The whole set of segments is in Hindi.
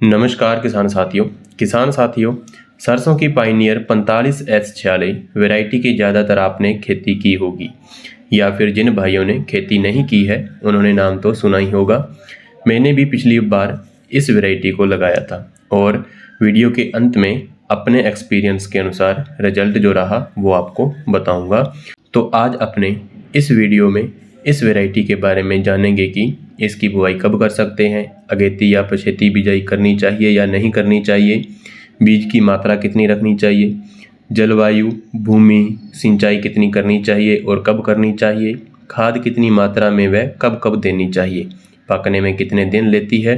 नमस्कार किसान साथियों, सरसों की पायनियर 45S46 वैरायटी की ज़्यादातर आपने खेती की होगी या फिर जिन भाइयों ने खेती नहीं की है उन्होंने नाम तो सुना ही होगा। मैंने भी पिछली बार इस वैरायटी को लगाया था और वीडियो के अंत में अपने एक्सपीरियंस के अनुसार रिजल्ट जो रहा वो आपको बताऊंगा। तो आज अपने इस वीडियो में इस वैरायटी के बारे में जानेंगे कि इसकी बुआई कब कर सकते हैं, अगेती या पछेती बिजाई करनी चाहिए या नहीं करनी चाहिए, बीज की मात्रा कितनी रखनी चाहिए, जलवायु, भूमि, सिंचाई कितनी करनी चाहिए और कब करनी चाहिए, खाद कितनी मात्रा में व कब कब देनी चाहिए, पकने में कितने दिन लेती है,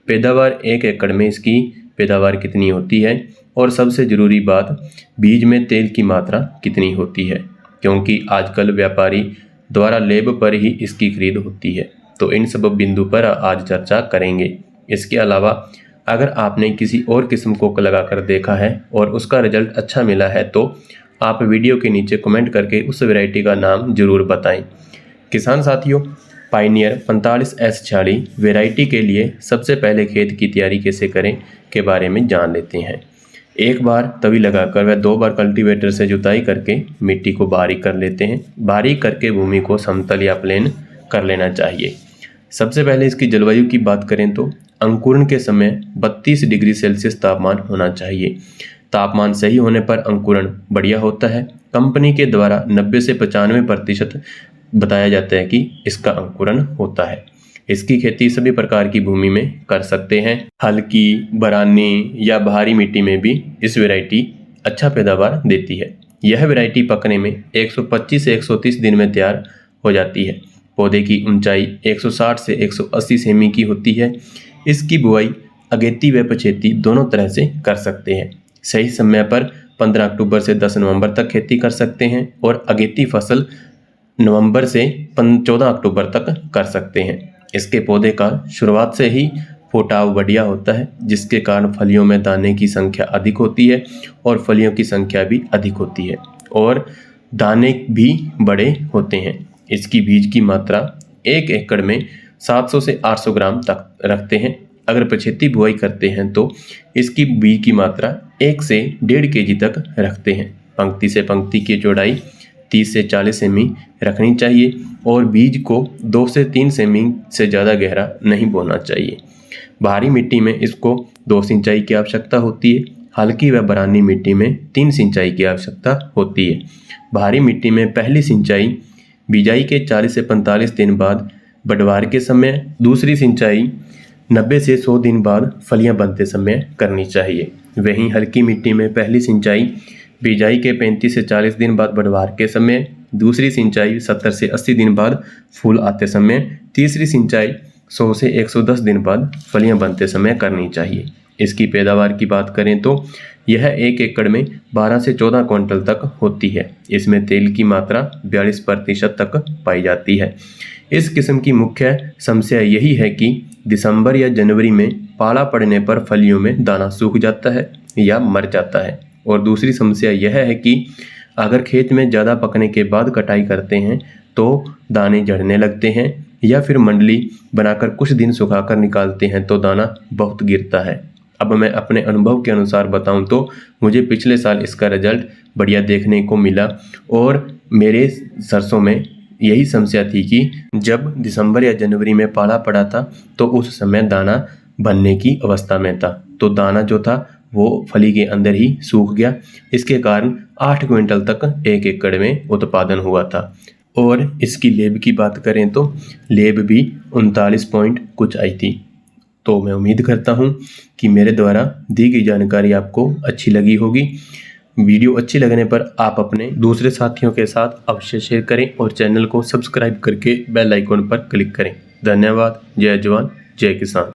पैदावार 1 एकड़ में इसकी पैदावार कितनी होती है और सबसे ज़रूरी बात, बीज में तेल की मात्रा कितनी होती है, क्योंकि आजकल व्यापारी द्वारा लेब पर ही इसकी खरीद होती है। तो इन सब बिंदु पर आज चर्चा करेंगे। इसके अलावा अगर आपने किसी और किस्म को लगाकर देखा है और उसका रिजल्ट अच्छा मिला है तो आप वीडियो के नीचे कमेंट करके उस वैरायटी का नाम ज़रूर बताएं। किसान साथियों, पायनियर 45S46 वैरायटी के लिए सबसे पहले खेत की तैयारी कैसे करें के बारे में जान लेते हैं। एक बार तवी लगाकर व 2 बार कल्टीवेटर से जुताई करके मिट्टी को बारीक कर लेते हैं। बारीक करके भूमि को समतल या प्लेन कर लेना चाहिए। सबसे पहले इसकी जलवायु की बात करें तो अंकुरण के समय 32 डिग्री सेल्सियस तापमान होना चाहिए। तापमान सही होने पर अंकुरण बढ़िया होता है। कंपनी के द्वारा 90 से 95% बताया जाता है कि इसका अंकुरण होता है। इसकी खेती सभी प्रकार की भूमि में कर सकते हैं। हल्की, बरानी या भारी मिट्टी में भी इस वैरायटी अच्छा पैदावार देती है। यह वैरायटी पकने में 125 से 130 दिन में तैयार हो जाती है। पौधे की ऊंचाई 160 से 180 सेमी की होती है। इसकी बुआई अगेती व पछेती दोनों तरह से कर सकते हैं। सही समय पर 15 अक्टूबर से 10 नवंबर तक खेती कर सकते हैं और अगेती फसल नवंबर से 14 अक्टूबर तक कर सकते हैं। इसके पौधे का शुरुआत से ही फुटाव बढ़िया होता है, जिसके कारण फलियों में दाने की संख्या अधिक होती है और फलियों की संख्या भी अधिक होती है और दाने भी बड़े होते हैं। इसकी बीज की मात्रा 1 एकड़ में 700 से 800 ग्राम तक रखते हैं। अगर पछेती बुआई करते हैं तो इसकी बीज की मात्रा 1 से 1.5 केजी तक रखते हैं। पंक्ति से पंक्ति की चौड़ाई 30 से 40 सेमी रखनी चाहिए और बीज को 2 से 3 सेमी से ज़्यादा गहरा नहीं बोना चाहिए। भारी मिट्टी में इसको 2 सिंचाई की आवश्यकता होती है। हल्की व बरानी मिट्टी में 3 सिंचाई की आवश्यकता होती है। भारी मिट्टी में पहली सिंचाई बिजाई के 40 से 45 दिन बाद बढ़वार के समय, दूसरी सिंचाई 90 से 100 दिन बाद फलियां बनते समय करनी चाहिए। वहीं हल्की मिट्टी में पहली सिंचाई बिजाई के 35 से 40 दिन बाद बढ़वार के समय, दूसरी सिंचाई 70 से 80 दिन बाद फूल आते समय, तीसरी सिंचाई 100 से 110 दिन बाद फलियां बनते समय करनी चाहिए। इसकी पैदावार की बात करें तो यह 1 एकड़ में 12 से 14 क्विंटल तक होती है। इसमें तेल की मात्रा 42% तक पाई जाती है। इस किस्म की मुख्य समस्या यही है कि दिसंबर या जनवरी में पाला पड़ने पर फलियों में दाना सूख जाता है या मर जाता है। और दूसरी समस्या यह है कि अगर खेत में ज़्यादा पकने के बाद कटाई करते हैं तो दाने झड़ने लगते हैं या फिर मंडली बनाकर कुछ दिन सुखाकर निकालते हैं तो दाना बहुत गिरता है। अब मैं अपने अनुभव के अनुसार बताऊं तो मुझे पिछले साल इसका रिजल्ट बढ़िया देखने को मिला और मेरे सरसों में यही समस्या थी कि जब दिसंबर या जनवरी में पाला पड़ा था तो उस समय दाना बनने की अवस्था में था, तो दाना जो था वो फली के अंदर ही सूख गया। इसके कारण 8 क्विंटल तक 1 एकड़ में उत्पादन हुआ था। और इसकी लेब की बात करें तो लेब भी 39 पॉइंट कुछ आई थी। तो मैं उम्मीद करता हूँ कि मेरे द्वारा दी गई जानकारी आपको अच्छी लगी होगी। वीडियो अच्छी लगने पर आप अपने दूसरे साथियों के साथ अवश्य शेयर करें और चैनल को सब्सक्राइब करके बेल आइकन पर क्लिक करें। धन्यवाद। जय जवान, जय किसान।